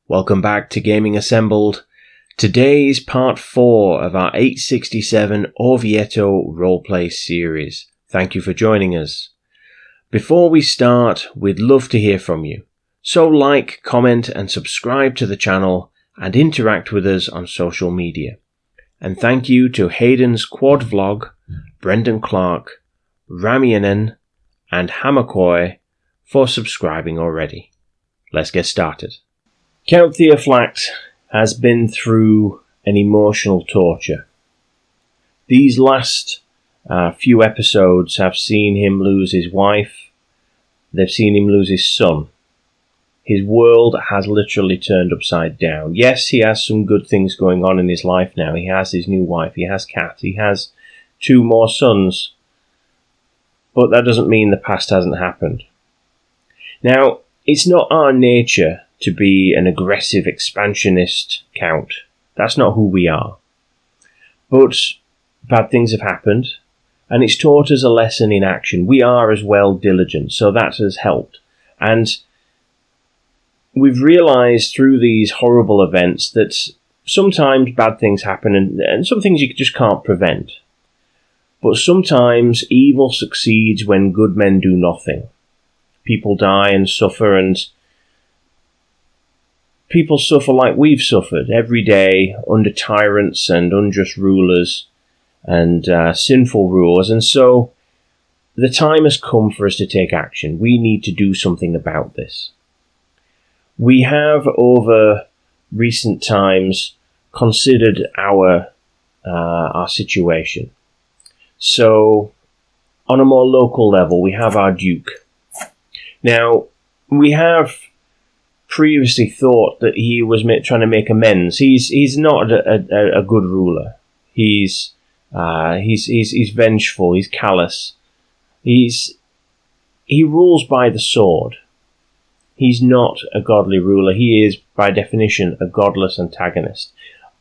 Welcome back to Gaming Assembled. Today's part 4 of our 867 Orvieto roleplay series. Thank you for joining us. Before we start, we'd love to hear from you. So like, comment and subscribe to the channel and interact with us on social media. And thank you to Hayden's Quad Vlog, Brendan Clark, Ramianen and Hamakoi for subscribing already. Let's get started. Count Theophylact has been through an emotional torture. These last few episodes have seen him lose his wife. They've seen him lose his son. His world has literally turned upside down. Yes, he has some good things going on in his life now. He has his new wife. He has Kat. He has 2 more sons. But that doesn't mean the past hasn't happened. Now, it's not our nature to be an aggressive expansionist count. That's not who we are. But bad things have happened, and it's taught us a lesson in action. We are as well diligent, so that has helped. And we've realised through these horrible events that sometimes bad things happen, and some things you just can't prevent. But sometimes evil succeeds when good men do nothing. People die and suffer, and people suffer like we've suffered every day under tyrants and unjust rulers and sinful rulers. And so the time has come for us to take action. We need to do something about this. We have, over recent times, considered our situation. So, on a more local level, we have our Duke. Now, we have previously thought that he was trying to make amends. He's not a good ruler. He's vengeful. He's callous. He rules by the sword. He's not a godly ruler. He is, by definition, a godless antagonist.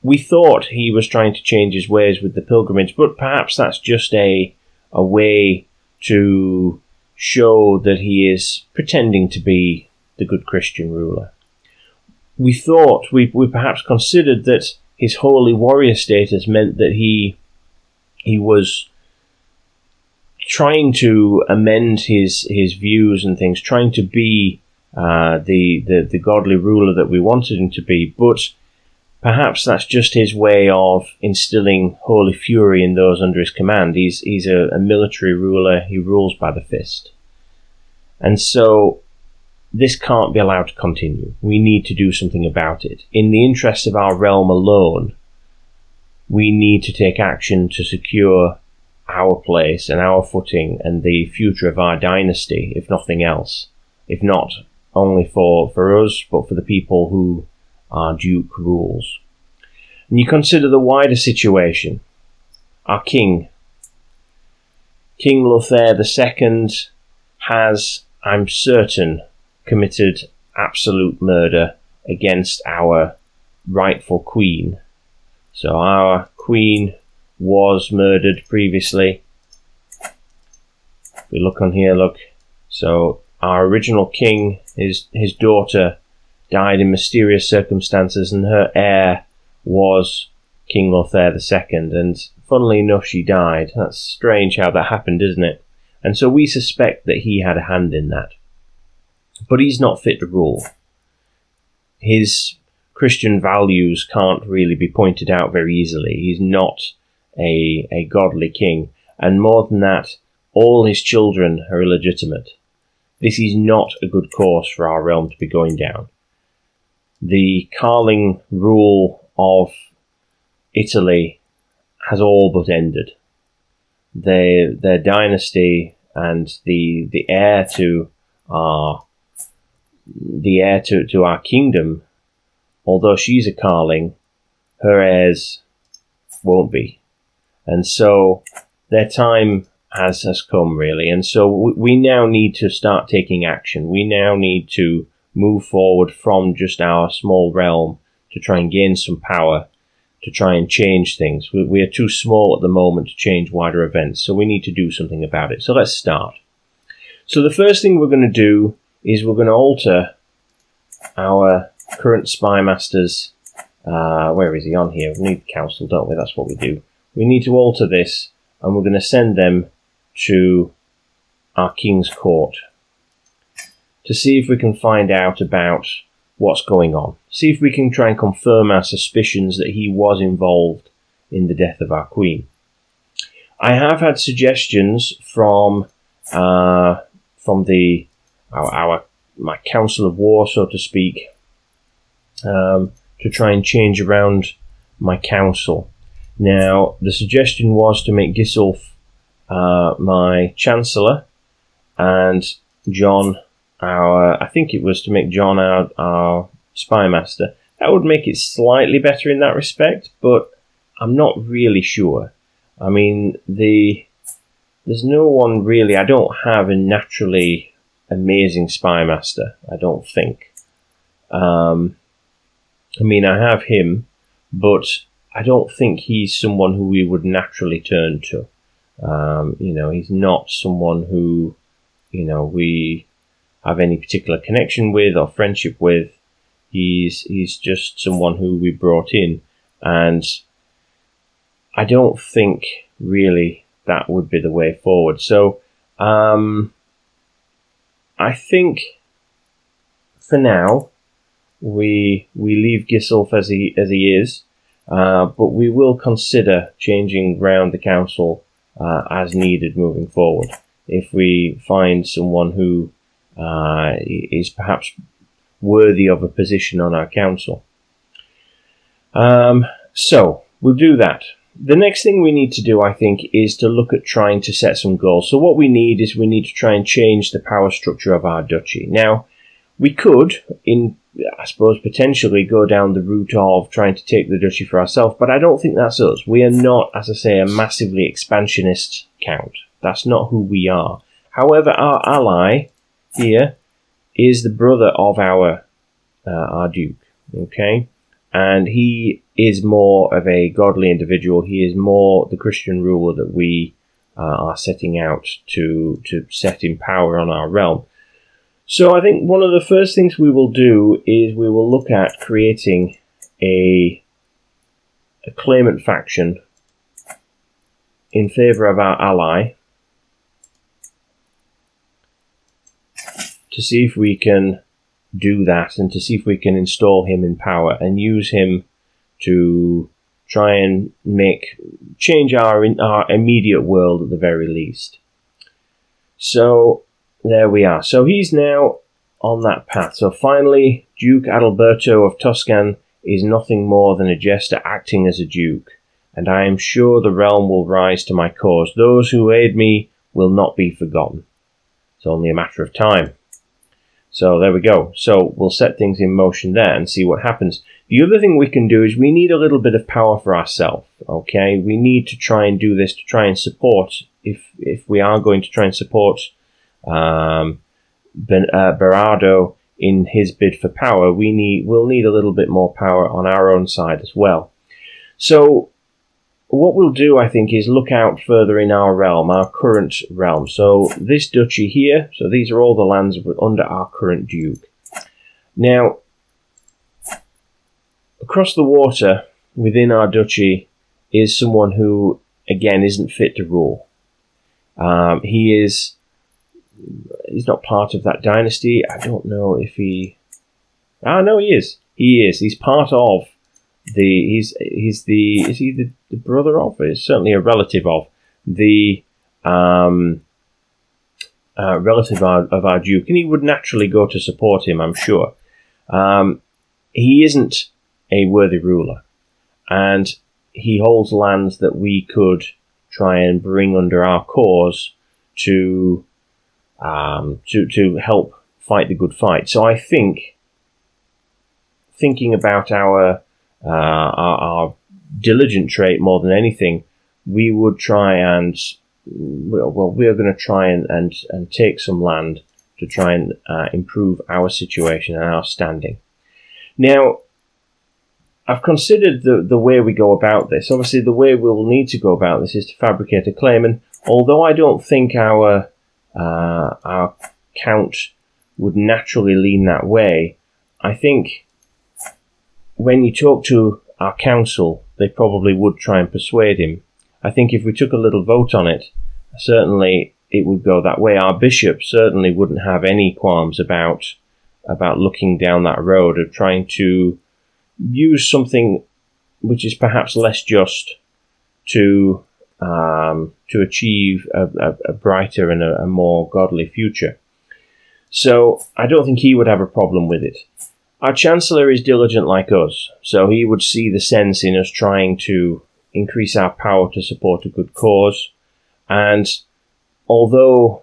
We thought he was trying to change his ways with the pilgrimage, but perhaps that's just a way to show that he is pretending to be the good Christian ruler. We thought, we perhaps considered that his holy warrior status meant that he was trying to amend his views and things, trying to be the godly ruler that we wanted him to be, but perhaps that's just his way of instilling holy fury in those under his command. He's a military ruler. He rules by the fist. And so this can't be allowed to continue. We need to do something about it. In the interest of our realm alone, we need to take action to secure our place and our footing and the future of our dynasty, if nothing else. If not only for us, but for the people who our Duke rules. And you consider the wider situation. Our king, King Lothair II, has, I'm certain, committed absolute murder against our rightful queen. So our queen was murdered previously. We look on here, look. So our original king, his daughter, died in mysterious circumstances, and her heir was King Lothair II. And funnily enough, she died. That's strange how that happened, isn't it? And so we suspect that he had a hand in that. But he's not fit to rule. His Christian values can't really be pointed out very easily. He's not a godly king. And more than that, all his children are illegitimate. This is not a good course for our realm to be going down. The Carling rule of Italy has all but ended. Their dynasty and the heir to our kingdom, although she's a Carling, her heirs won't be. And so their time has come, really. And so we now need to start taking action. We now need to move forward from just our small realm to try and gain some power, to try and change things. We are too small at the moment to change wider events, so we need to do something about it. So let's start. So the first thing we're going to do is we're going to alter our current spymasters. Where is he on here? We need the council, don't we? That's what we do. We need to alter this, and we're going to send them to our King's Court to see if we can find out about what's going on. See if we can try and confirm our suspicions that he was involved in the death of our Queen. I have had suggestions from my Council of War, so to speak, to try and change around my council. Now, the suggestion was to make Gisulf my Chancellor, and John I think it was to make John our Spymaster. That would make it slightly better in that respect, but I'm not really sure. I mean, there's no one really. I don't have a naturally amazing Spymaster, I don't think. I mean, I have him, but I don't think he's someone who we would naturally turn to. He's not someone who, we have any particular connection with or friendship with. He's just someone who we brought in, and I don't think really that would be the way forward. So I think for now we leave Gisulf as he is, but we will consider changing round the council as needed moving forward if we find someone who is perhaps worthy of a position on our council. So we'll do that. The next thing we need to do, I think, is to look at trying to set some goals. So what we need is we need to try and change the power structure of our duchy. Now, we could, I suppose, potentially go down the route of trying to take the duchy for ourselves, but I don't think that's us. We are not, as I say, a massively expansionist count. That's not who we are. However, our ally here is the brother of our duke, okay? And he is more of a godly individual. He is more the Christian ruler that we are setting out to set in power on our realm. So I think one of the first things we will do is we will look at creating a claimant faction in favour of our ally to see if we can do that and to see if we can install him in power and use him to try and change our immediate world at the very least. So there we are. So he's now on that path. So finally, Duke Adalberto of Tuscan is nothing more than a jester acting as a duke, and I am sure the realm will rise to my cause. Those who aid me will not be forgotten. It's only a matter of time. So there we go. So we'll set things in motion there and see what happens. The other thing we can do is we need a little bit of power for ourselves. Okay, we need to try and do this to try and support. If we are going to try and support Berardo in his bid for power, we'll need a little bit more power on our own side as well. So what we'll do, I think, is look out further in our realm, our current realm. So this duchy here, so these are all the lands under our current duke. Now, across the water within our duchy is someone who, again, isn't fit to rule. He's not part of that dynasty. I don't know if he... no, he is. He is. He's part of is he the brother of? He's certainly a relative of the relative of our duke, and he would naturally go to support him, I'm sure. He isn't a worthy ruler, and he holds lands that we could try and bring under our cause to help fight the good fight. So I think, thinking about our diligent trait more than anything, we would try and we are going to try and take some land to try and improve our situation and our standing. Now, I've considered the way we go about this. Obviously, the way we'll need to go about this is to fabricate a claim, and although I don't think our count would naturally lean that way, I think when you talk to our council, they probably would try and persuade him. I think if we took a little vote on it, certainly it would go that way. Our bishop certainly wouldn't have any qualms about looking down that road of trying to use something which is perhaps less just to achieve a brighter and a more godly future. So I don't think he would have a problem with it. Our Chancellor is diligent like us, so he would see the sense in us trying to increase our power to support a good cause. And although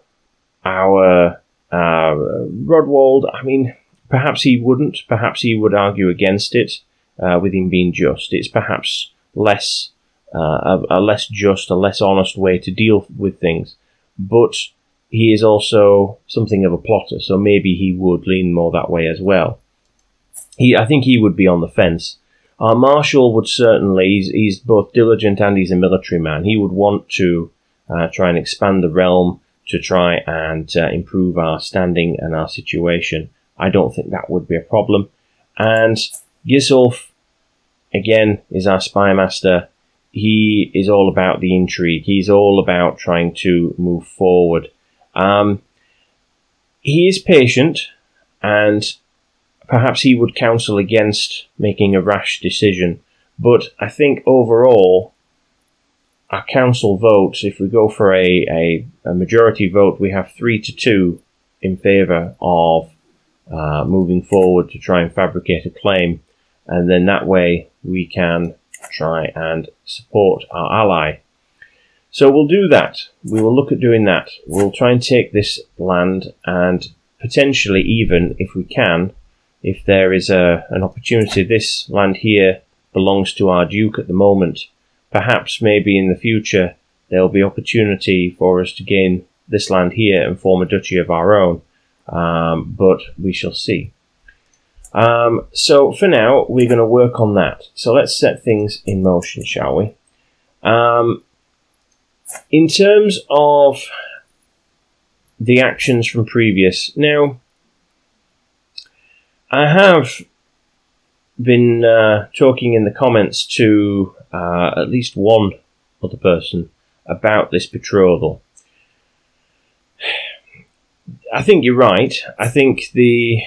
our Rodwald, I mean, perhaps he wouldn't, perhaps he would argue against it with him being just. It's perhaps less a less just, a less honest way to deal with things. But he is also something of a plotter, so maybe he would lean more that way as well. I think he would be on the fence. Our Marshal would certainly, he's both diligent and he's a military man. He would want to try and expand the realm to try and improve our standing and our situation. I don't think that would be a problem. And Gisulf, again, is our spy master. He is all about the intrigue. He's all about trying to move forward. He is patient, and perhaps he would counsel against making a rash decision. But I think overall, our council votes, if we go for a majority vote, we have 3-2 in favour of moving forward to try and fabricate a claim. And then that way we can try and support our ally. So we'll do that. We will look at doing that. We'll try and take this land, and potentially even, if we can, if there is an opportunity, this land here belongs to our Duke at the moment. Perhaps maybe in the future there'll be opportunity for us to gain this land here and form a duchy of our own. But we shall see. So for now, we're going to work on that. So let's set things in motion, shall we? In terms of the actions from previous, now, I have been talking in the comments to at least one other person about this betrothal. I think you're right. I think the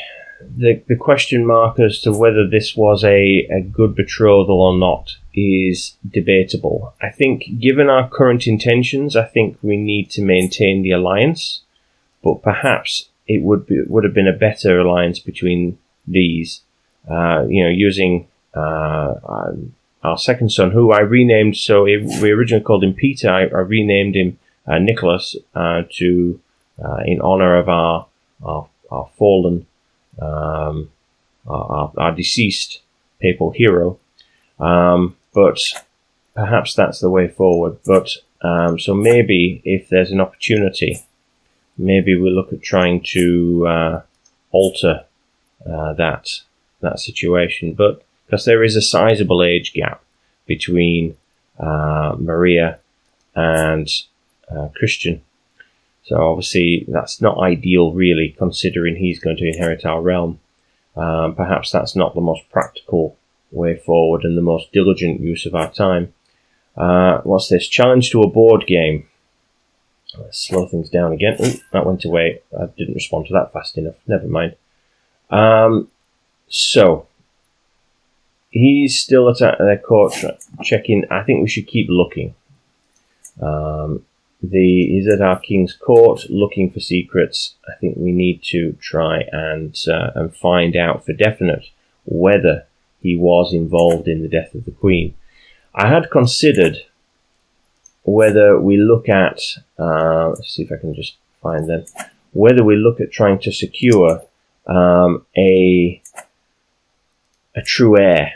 question mark as to whether this was a good betrothal or not is debatable. I think given our current intentions, I think we need to maintain the alliance, but perhaps it would have been a better alliance between these. Using our second son, who I renamed, so we originally called him Peter, I renamed him Nicholas to in honor of our fallen, our deceased papal hero. But perhaps that's the way forward. But so maybe if there's an opportunity, maybe we'll look at trying to alter that situation. But because there is a sizable age gap between Maria and Christian. So obviously that's not ideal really, considering he's going to inherit our realm. Perhaps that's not the most practical way forward and the most diligent use of our time. What's this? Challenge to a board game. Let's slow things down again. Ooh, that went away. I didn't respond to that fast enough. Never mind. So he's still at their court checking. I think we should keep looking. He's at our king's court looking for secrets. I think we need to try and find out for definite whether he was involved in the death of the queen. I had considered whether we look at, let's see if I can just find them, whether we look at trying to secure a true heir.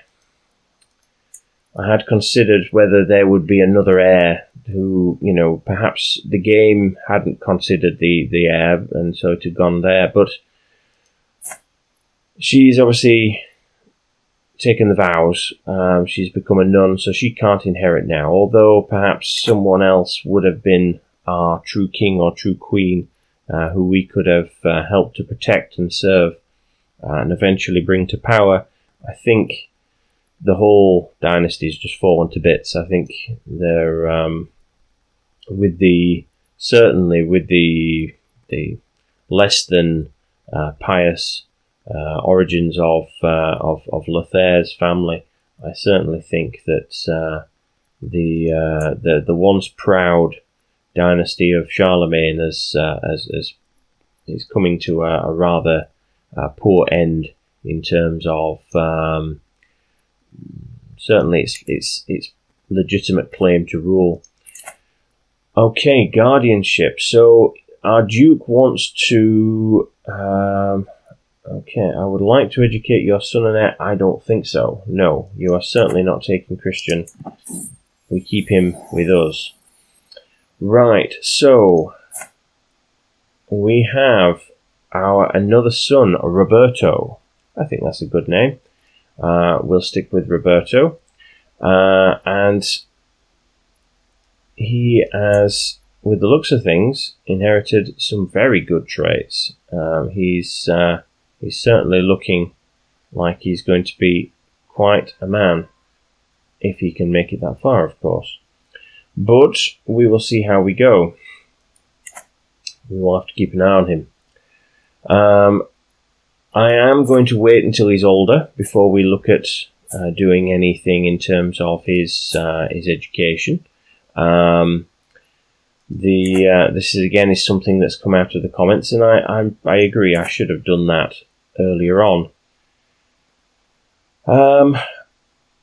I had considered whether there would be another heir who, perhaps the game hadn't considered the heir, and so it had gone there. But she's obviously taken the vows. She's become a nun, so she can't inherit now. Although perhaps someone else would have been our true king or true queen, who we could have helped to protect and serve, and eventually bring to power. I think the whole dynasty's just fallen to bits. I think they're certainly with the less than pious origins of Lothaire's family. I certainly think that the once proud dynasty of Charlemagne is coming to a rather poor end in terms of certainly its legitimate claim to rule. Okay, guardianship. So our Duke wants to. Okay, I would like to educate your son and heir. I don't think so. No, you are certainly not taking Christian. We keep him with us. Right, so we have our another son, Roberto. I think that's a good name. We'll stick with Roberto. And he has, with the looks of things, inherited some very good traits. He's certainly looking like he's going to be quite a man, if he can make it that far, of course. But we will see how we go. We will have to keep an eye on him. I am going to wait until he's older before we look at doing anything in terms of his education. This is something that's come out of the comments, and I agree. I should have done that earlier on.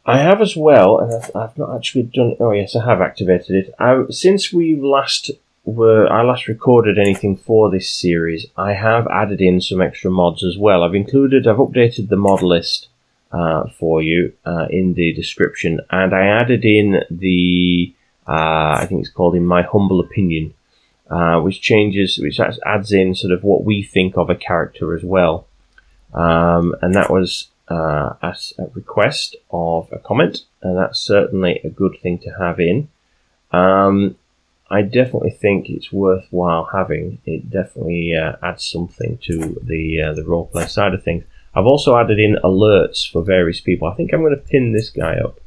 I have as well, and I've not actually done. Oh yes, I have activated it. Since I last recorded anything for this series, I have added in some extra mods as well. I've updated the mod list for you in the description, and I added in the I think it's called In My Humble Opinion, which adds in sort of what we think of a character as well, and that was at a request of a comment, and that's certainly a good thing to have in. I definitely think it's worthwhile having. It definitely adds something to the roleplay side of things. I've also added in alerts for various people. I think I'm going to pin this guy up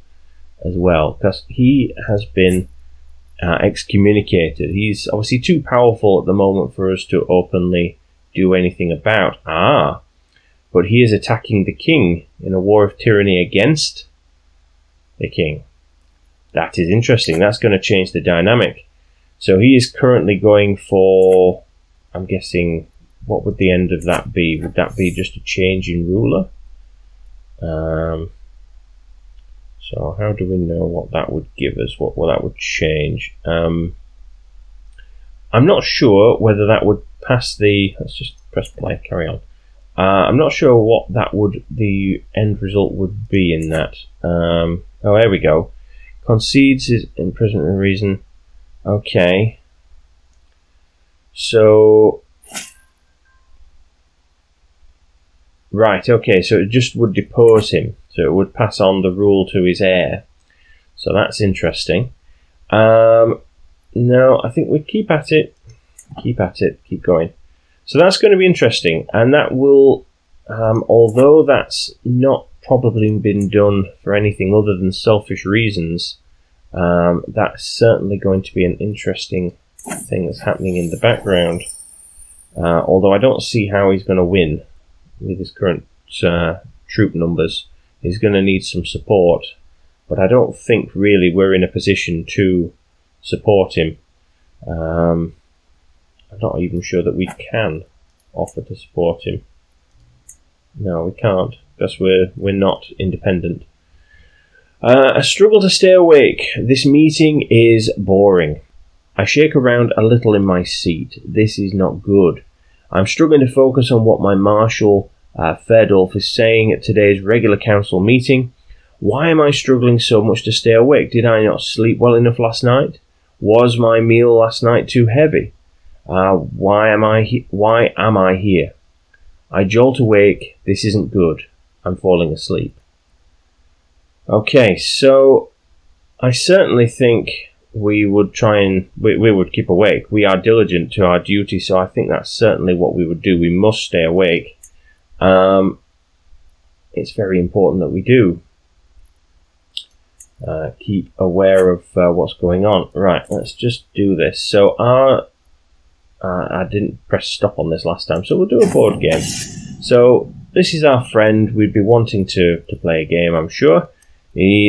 as well, because he has been excommunicated. He's obviously too powerful at the moment for us to openly do anything about. But he is attacking the king in a war of tyranny against the king. That is interesting. That's going to change the dynamic. So he is currently going for, I'm guessing, what would the end of that be? Would that be just a change in ruler? So how do we know what that would give us, what that would change? I'm not sure whether that would pass the... Let's just press play, carry on. I'm not sure what the end result would be in that. Oh, there we go. Concedes his imprisonment reason. Okay. So... Right, okay, so it just would depose him. So it would pass on the rule to his heir. So that's interesting. No, I think we keep at it. Keep going. So that's going to be interesting. And that will, although that's not probably been done for anything other than selfish reasons, that's certainly going to be an interesting thing that's happening in the background. Although I don't see how he's going to win with his current troop numbers. He's going to need some support, but I don't think really we're in a position to support him. I'm not even sure that we can offer to support him. No, we can't, because we're not independent. A struggle to stay awake. This meeting is boring. I shake around a little in my seat. This is not good. I'm struggling to focus on what my Marshal Ferdolf is saying at today's regular council meeting. Why am I struggling so much to stay awake? Did I not sleep well enough last night? Was my meal last night too heavy? Why am I here? I jolt awake. This isn't good. I'm falling asleep. Okay, so I certainly think we would try and we would keep awake. We are diligent to our duty, so I think that's certainly what we would do. We must stay awake. It's very important that we do. keep aware of what's going on. Right, let's just do this. So I didn't press stop on this last time, so we'll do a board game. So this is our friend. We'd be wanting to play a game, I'm sure.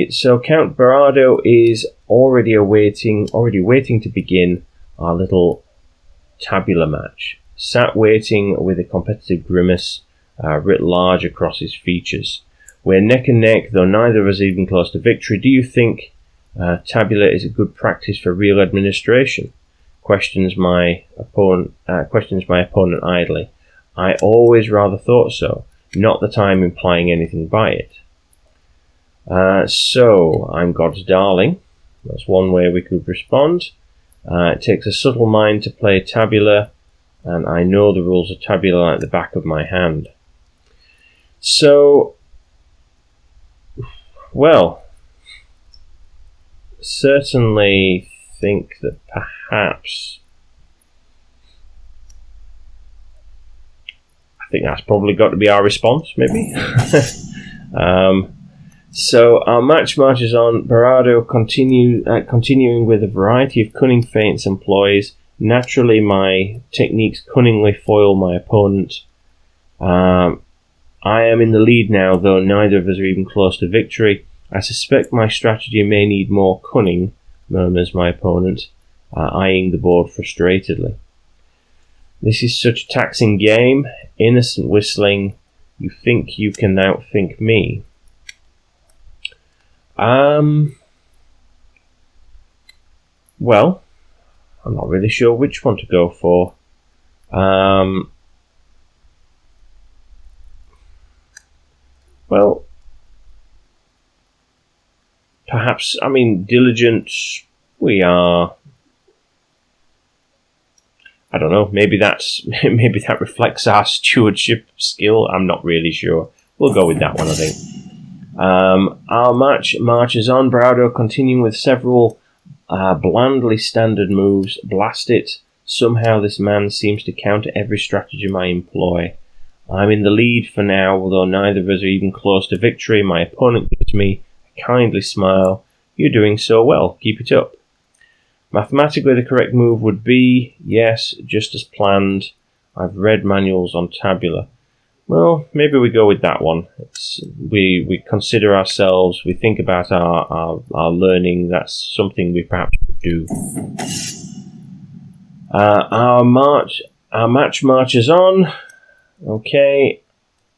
So Count Barado is already waiting to begin our little tabular match. Sat waiting with a competitive grimace writ large across his features. We're neck and neck, though neither of us even close to victory. Do you think tabular is a good practice for real administration? Questions my opponent idly. I always rather thought so. Not that I'm implying anything by it. So, I'm God's darling. That's one way we could respond. It takes a subtle mind to play tabular, and I know the rules of tabular like the back of my hand. So, well, certainly think that perhaps, I think that's probably got to be our response, maybe. So our match marches on. Barado continuing with a variety of cunning feints and ploys. Naturally, my techniques cunningly foil my opponent. I am in the lead now, though neither of us are even close to victory. I suspect my strategy may need more cunning, murmurs my opponent, eyeing the board frustratedly. This is such a taxing game. Innocent whistling. You think you can outthink me. Well, I'm not really sure which one to go for. Well, perhaps, diligent, we are, I don't know, maybe that reflects our stewardship skill. I'm not really sure. We'll go with that one, I think. Our match marches on. Barado continuing with several blandly standard moves. Blast it. Somehow this man seems to counter every stratagem I employ. I'm in the lead for now, although neither of us are even close to victory. My opponent gives me a kindly smile. You're doing so well. Keep it up. Mathematically, the correct move would be, yes, just as planned. I've read manuals on tabular. Well, maybe we go with that one. We consider ourselves, we think about our learning. That's something we perhaps would do. Our match marches on. Okay,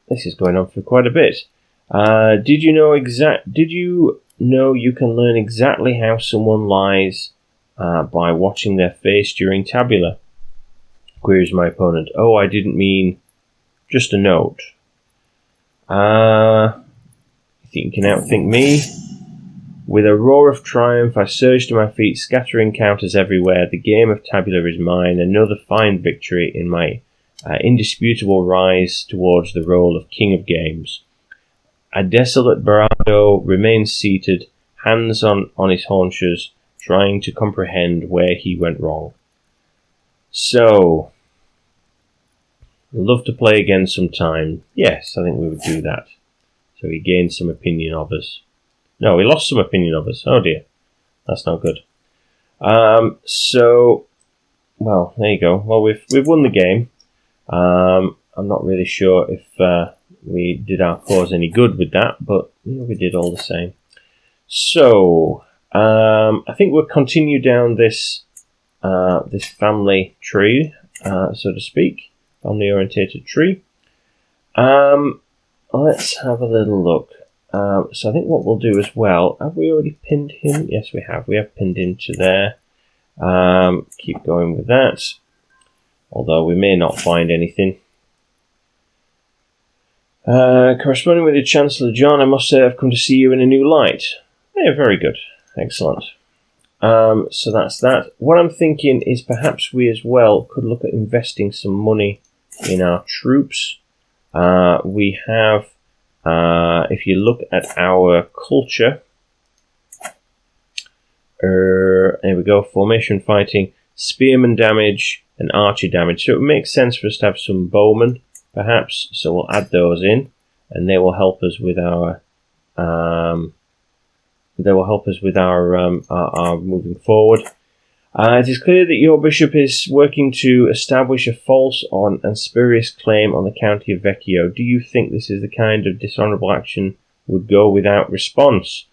this is going on for quite a bit. Did you know you can learn exactly how someone lies by watching their face during tabular? Queries my opponent. Oh, I didn't mean. Just a note. You think you can outthink me? With a roar of triumph, I surge to my feet, scattering counters everywhere. The game of tabular is mine. Another fine victory in my indisputable rise towards the role of king of games. A desolate Barado remains seated, hands on his haunches, trying to comprehend where he went wrong. So, love to play again sometime. Yes, I think we would do that. So he gained some opinion of us. No, he lost some opinion of us. Oh dear. That's not good. So, well, there you go. Well, we've won the game. I'm not really sure if we did our cause any good with that, but we did all the same. So, I think we'll continue down this family tree, so to speak. Family-orientated tree. Let's have a little look. So I think what we'll do as well, have we already pinned him? Yes, we have. We have pinned him to there. Keep going with that. Although we may not find anything. Corresponding with your Chancellor John, I must say I've come to see you in a new light. Yeah, very good. Excellent. So that's that. What I'm thinking is perhaps we as well could look at investing some money in our troops. We have, if you look at our culture, there we go, formation fighting, spearman damage, and archer damage. So it makes sense for us to have some bowmen, perhaps. So we'll add those in, and they will help us with our They will help us with our moving forward. It is clear that your bishop is working to establish a false and spurious claim on the county of Vecchio. Do you think this is the kind of dishonourable action would go without response?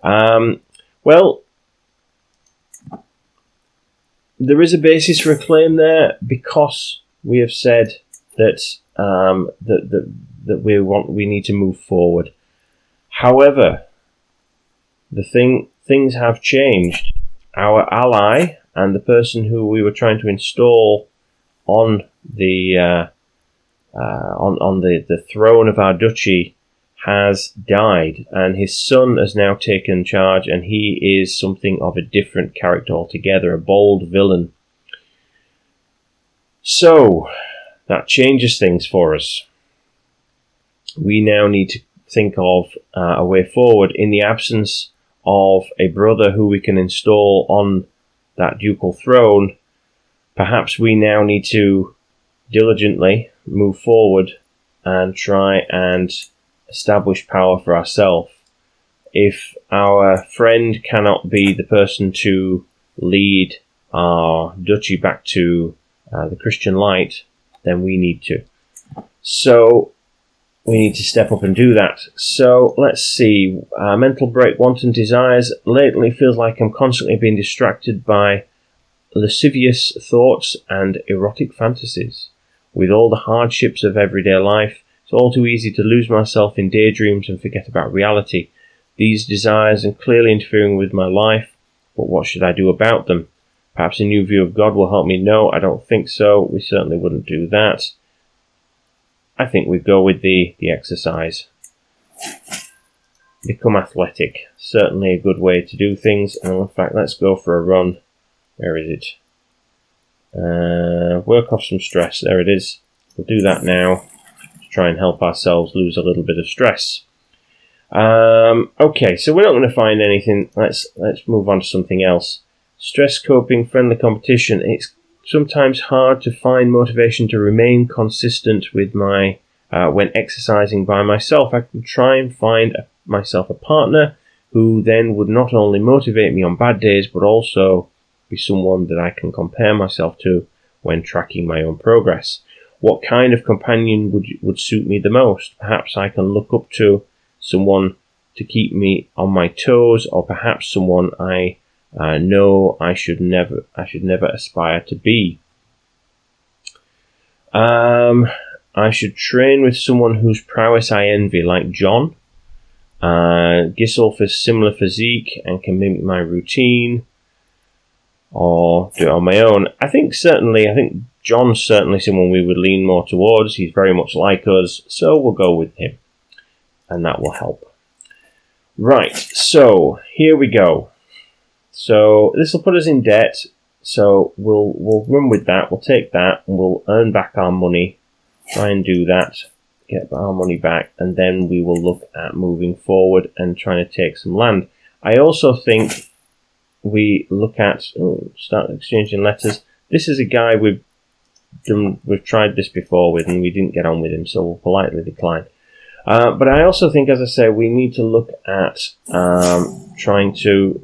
Well, there is a basis for a claim there because we have said that we need to move forward. However, things have changed. Our ally and the person who we were trying to install on the throne of our duchy has died, and his son has now taken charge, and he is something of a different character altogether, a bold villain. So that changes things for us. We now need to think of a way forward in the absence of a brother who we can install on that ducal throne. Perhaps we now need to diligently move forward and try and establish power for ourselves. If our friend cannot be the person to lead our duchy back to the Christian light, then we need to. So we need to step up and do that. So let's see. Mental break, wanton desires. Lately feels like I'm constantly being distracted by lascivious thoughts and erotic fantasies. With all the hardships of everyday life, it's all too easy to lose myself in daydreams and forget about reality. These desires are clearly interfering with my life, but what should I do about them? Perhaps a new view of God will help me. No, I don't think so. We certainly wouldn't do that. I think we'd go with the exercise. Become athletic. Certainly a good way to do things. And in fact, let's go for a run. Where is it? Work off some stress. There it is. We'll do that now to try and help ourselves lose a little bit of stress. Okay, so we're not going to find anything. Let's move on to something else. Stress coping, friendly competition. It's sometimes hard to find motivation to remain consistent with my when exercising by myself. I can try and find myself a partner who then would not only motivate me on bad days, but also be someone that I can compare myself to when tracking my own progress. What kind of companion would suit me the most? Perhaps I can look up to someone to keep me on my toes, or perhaps someone I know I should never aspire to be. I should train with someone whose prowess I envy, like John. Gisulf has similar physique and can mimic my routine, or do it on my own. I think John's certainly someone we would lean more towards. He's very much like us, so we'll go with him, and that will help. Right, so here we go. So this will put us in debt. So we'll run with that. We'll take that and we'll earn back our money. Try and do that, get our money back, and then we will look at moving forward and trying to take some land. I also think we look at start exchanging letters. This is a guy we've tried this before with, and we didn't get on with him, so we'll politely decline. But I also think, as I say, we need to look at trying to.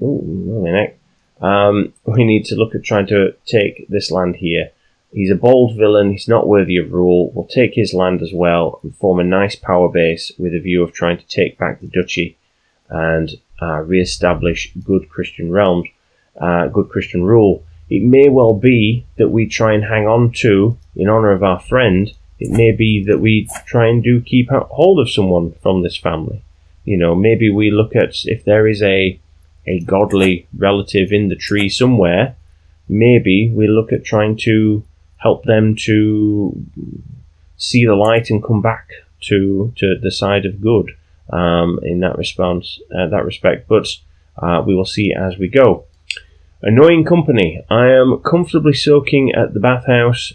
We need to look at trying to take this land here. He's a bold villain. He's not worthy of rule. We'll take his land as well and form a nice power base with a view of trying to take back the duchy and re-establish good Christian realms, good Christian rule. It may well be that we try and hang on to, in honour of our friend. It may be that we try and keep hold of someone from this family. You know, maybe we look at if there is a godly relative in the tree somewhere. Maybe we look at trying to help them to see the light and come back to the side of good in that respect. But we will see as we go. Annoying company. I am comfortably soaking at the bathhouse,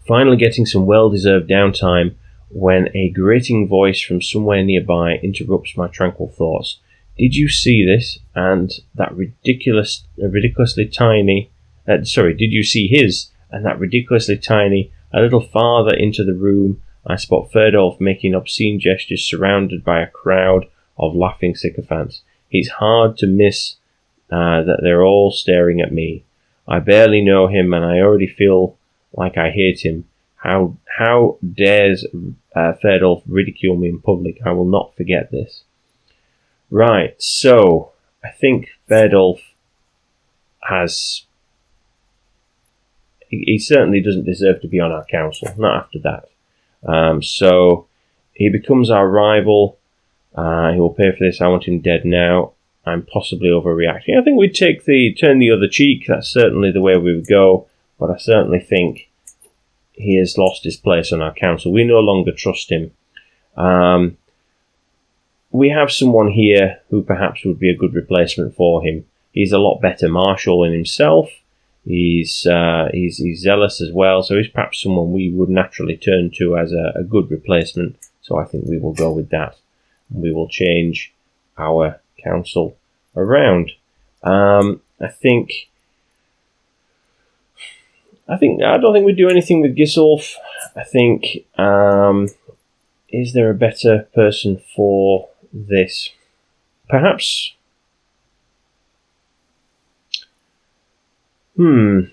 finally getting some well-deserved downtime, when a grating voice from somewhere nearby interrupts my tranquil thoughts. Did you see this? And that ridiculously tiny... did you see his? And that ridiculously tiny... A little farther into the room, I spot Ferdolf making obscene gestures surrounded by a crowd of laughing sycophants. It's hard to miss that they're all staring at me. I barely know him, and I already feel like I hate him. How dares Ferdolf ridicule me in public? I will not forget this. Right, so I think Ferdolf has... He certainly doesn't deserve to be on our council, not after that. So he becomes our rival. He will pay for this. I want him dead now. I'm possibly overreacting. I think we'd turn the other cheek. That's certainly the way we would go. But I certainly think he has lost his place on our council. We no longer trust him. We have someone here who perhaps would be a good replacement for him. He's a lot better marshal in himself. He's zealous as well, so he's perhaps someone we would naturally turn to as a good replacement. So I think we will go with that. We will change our council around. I don't think we do anything with Gisulf. I think is there a better person for this? Perhaps. I'm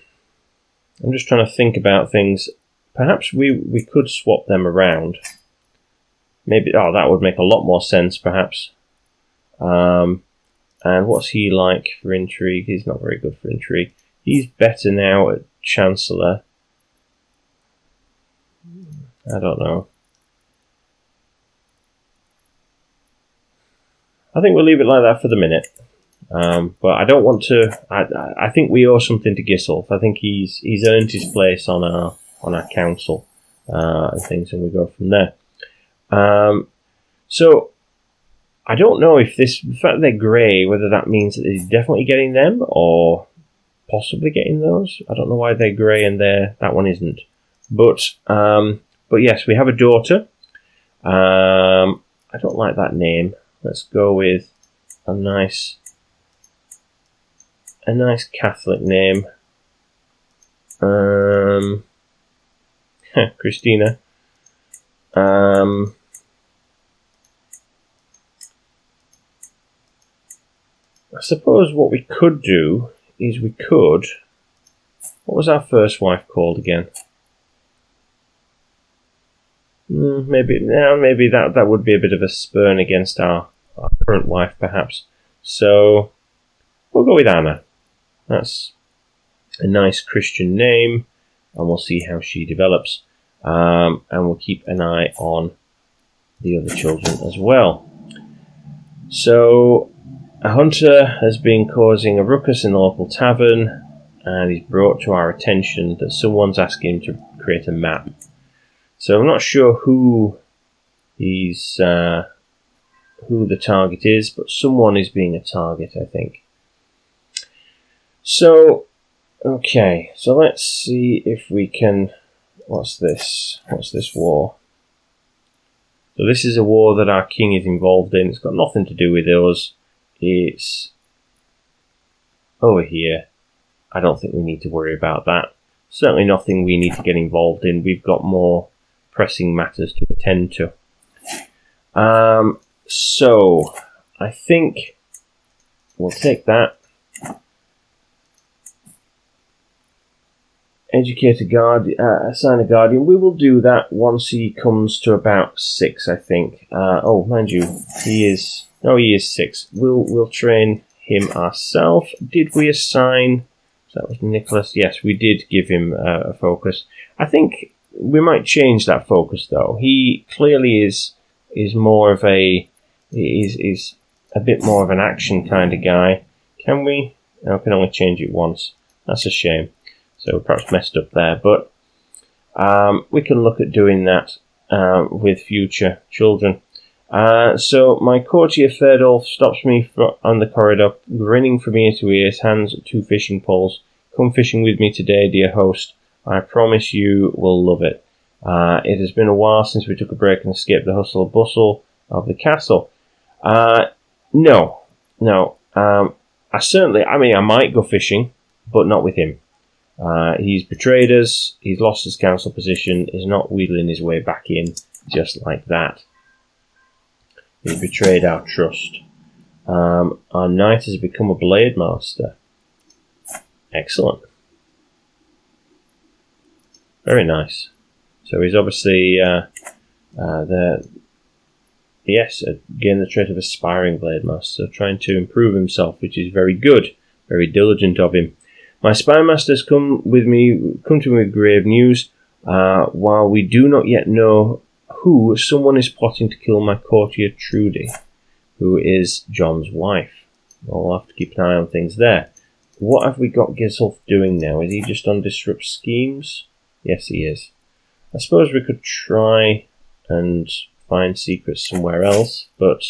just trying to think about things. Perhaps we could swap them around. Maybe, that would make a lot more sense, perhaps. And what's he like for intrigue? He's not very good for intrigue. He's better now at Chancellor. I don't know. I think we'll leave it like that for the minute. But I don't want to. I think we owe something to Gisulf. I think he's earned his place on our council and things, and we go from there. So I don't know if the fact they're grey, whether that means that he's definitely getting them or possibly getting those. I don't know why they're grey and that one isn't. But yes, we have a daughter. I don't like that name. Let's go with a nice Catholic name. Christina. I suppose what we could do is what was our first wife called again? Maybe that would be a bit of a spurn against our current wife, perhaps. So we'll go with Anna. That's a nice Christian name, and we'll see how she develops. And we'll keep an eye on the other children as well. So a hunter has been causing a ruckus in the local tavern, and he's brought to our attention that someone's asking him to create a map. So I'm not sure who the target is, but someone is being a target, I think. So, okay, so let's see if we can... What's this? What's this war? So this is a war that our king is involved in. It's got nothing to do with us. It's over here. I don't think we need to worry about that. Certainly nothing we need to get involved in. We've got more pressing matters to attend to. So I think we'll take that. Educate a guardian, assign a guardian. We will do that once he comes to about 6, I think. Mind you, he is 6. We'll train him ourselves. Did we assign? So that was Nicholas. Yes, we did give him a focus. I think we might change that focus though. He clearly is more of a bit more of an action kind of guy. Can we? No, I can only change it once. That's a shame. So we perhaps messed up there, but we can look at doing that with future children. So my courtier Ferdolf stops me on the corridor, grinning from ear to ear, his hands at 2 fishing poles. Come fishing with me today, dear host. I promise you will love it. It has been a while since we took a break and escaped the hustle and bustle of the castle. No. I might go fishing, but not with him. He's betrayed us, he's lost his council position, he's not wheedling his way back in just like that. He betrayed our trust. Our knight has become a blade master. Excellent. Very nice. So he's obviously gained the trait of aspiring blade master, trying to improve himself, which is very good, very diligent of him. My spy master has come to me with grave news. While we do not yet know who, someone is plotting to kill my courtier Trudy, who is John's wife. We'll have to keep an eye on things there. What have we got Gisulf doing now? Is he just on disrupt schemes? Yes, he is. I suppose we could try and find secrets somewhere else, but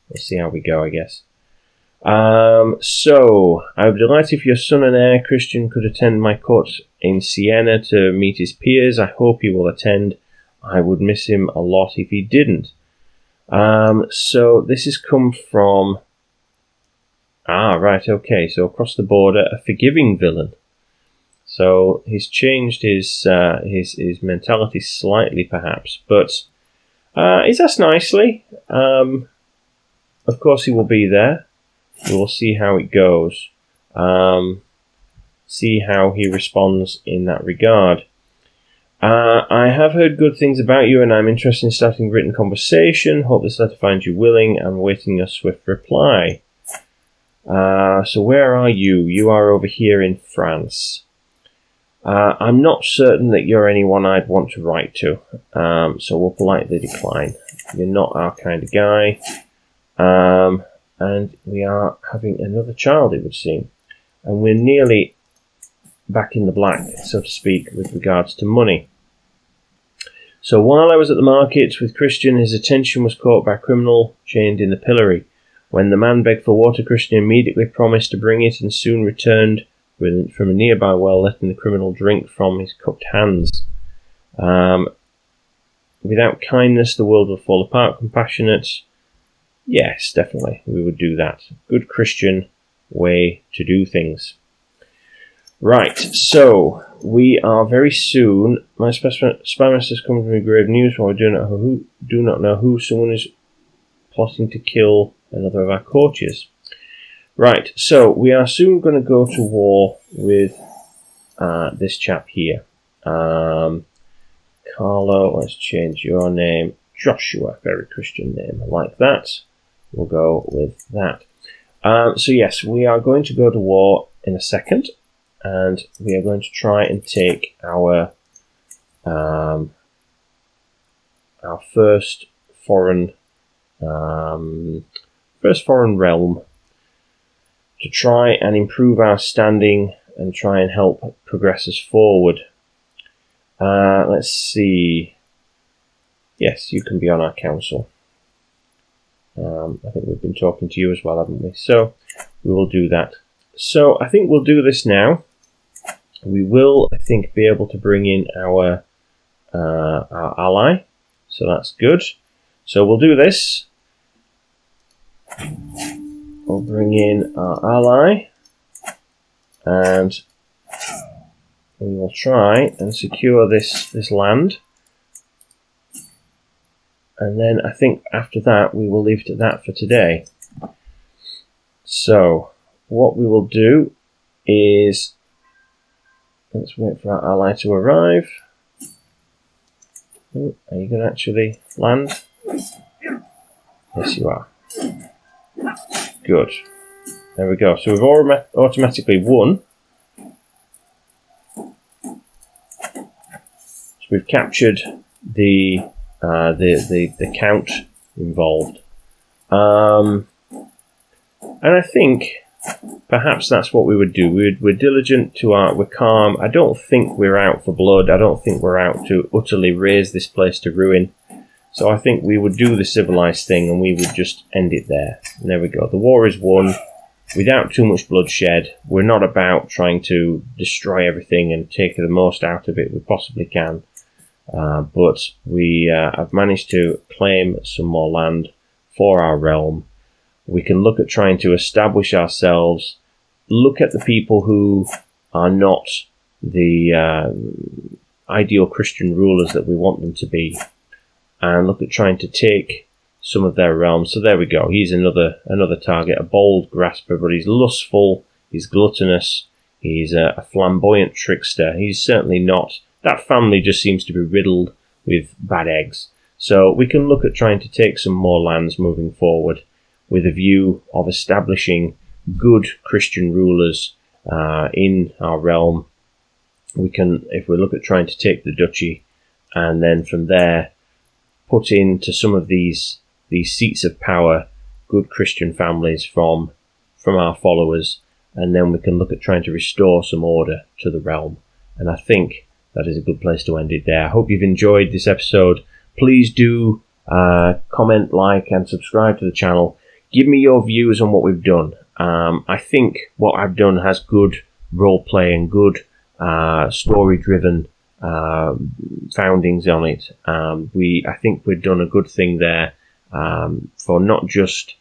we'll see how we go, I guess. So, I would be delighted if your son and heir, Christian, could attend my court in Siena to meet his peers. I hope he will attend. I would miss him a lot if he didn't. So, this has come from... right, okay. So, across the border, a forgiving villain. So, he's changed his mentality slightly, perhaps, but he's asked nicely. Of course, he will be there. We will see how it goes. See how he responds in that regard. I have heard good things about you, and I'm interested in starting a written conversation. Hope this letter finds you willing. I'm awaiting your swift reply. So where are you? You are over here in France. I'm not certain that you're anyone I'd want to write to, so we'll politely decline. You're not our kind of guy. And we are having another child, it would seem. And we're nearly back in the black, so to speak, with regards to money. So while I was at the market with Christian, his attention was caught by a criminal chained in the pillory. When the man begged for water, Christian immediately promised to bring it and soon returned from a nearby well, letting the criminal drink from his cupped hands. Without kindness, the world would fall apart. Compassionate... Yes, definitely, we would do that. Good Christian way to do things. Right, so we are very soon. My spy master's coming from grave news. While we do not know who. Someone is plotting to kill another of our courtiers. Right, so we are soon going to go to war with this chap here. Carlo, let's change your name. Joshua, very Christian name. I like that. We'll go with that. So yes, we are going to go to war in a second, and we are going to try and take our first foreign realm to try and improve our standing and try and help progress us forward. Let's see. Yes, you can be on our council. I think we've been talking to you as well, haven't we? So we will do that. So I think we'll do this now. We will, I think, be able to bring in our ally. So that's good. So we'll do this. We'll bring in our ally. And we will try and secure this land. And then I think after that, we will leave it at that for today. So, what we will do is... Let's wait for our ally to arrive. Oh, are you going to actually land? Yes, you are. Good. There we go. So we've automatically won. So we've captured the count involved. And I think perhaps that's what we would do. We're diligent we're calm. I don't think we're out for blood. I don't think we're out to utterly raze this place to ruin. So I think we would do the civilized thing and we would just end it there. And there we go. The war is won without too much bloodshed. We're not about trying to destroy everything and take the most out of it we possibly can. But we have managed to claim some more land for our realm. We can look at trying to establish ourselves, look at the people who are not the ideal Christian rulers that we want them to be, and look at trying to take some of their realms. So there we go. He's another target, a bold grasper, but he's lustful, he's gluttonous, he's a flamboyant trickster. He's certainly not. That family just seems to be riddled with bad eggs. So we can look at trying to take some more lands moving forward with a view of establishing good Christian rulers in our realm. We can, if we look at trying to take the duchy, and then from there put into some of these seats of power good Christian families from our followers, and then we can look at trying to restore some order to the realm. And I think that is a good place to end it there. I hope you've enjoyed this episode. Please do comment, like, and subscribe to the channel. Give me your views on what we've done. I think what I've done has good roleplay and good story-driven foundings on it. I think we've done a good thing there for not just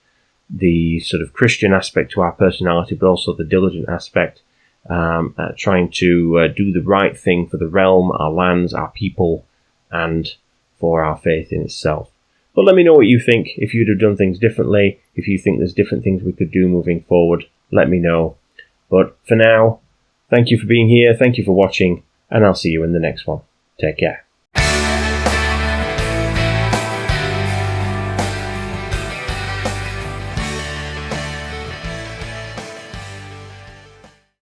the sort of Christian aspect to our personality, but also the diligent aspect, trying to do the right thing for the realm, our lands, our people, and for our faith in itself. But let me know what you think. If you'd have done things differently, if you think there's different things we could do moving forward, let me know. But for now, thank you for being here, thank you for watching, and I'll see you in the next one. Take care.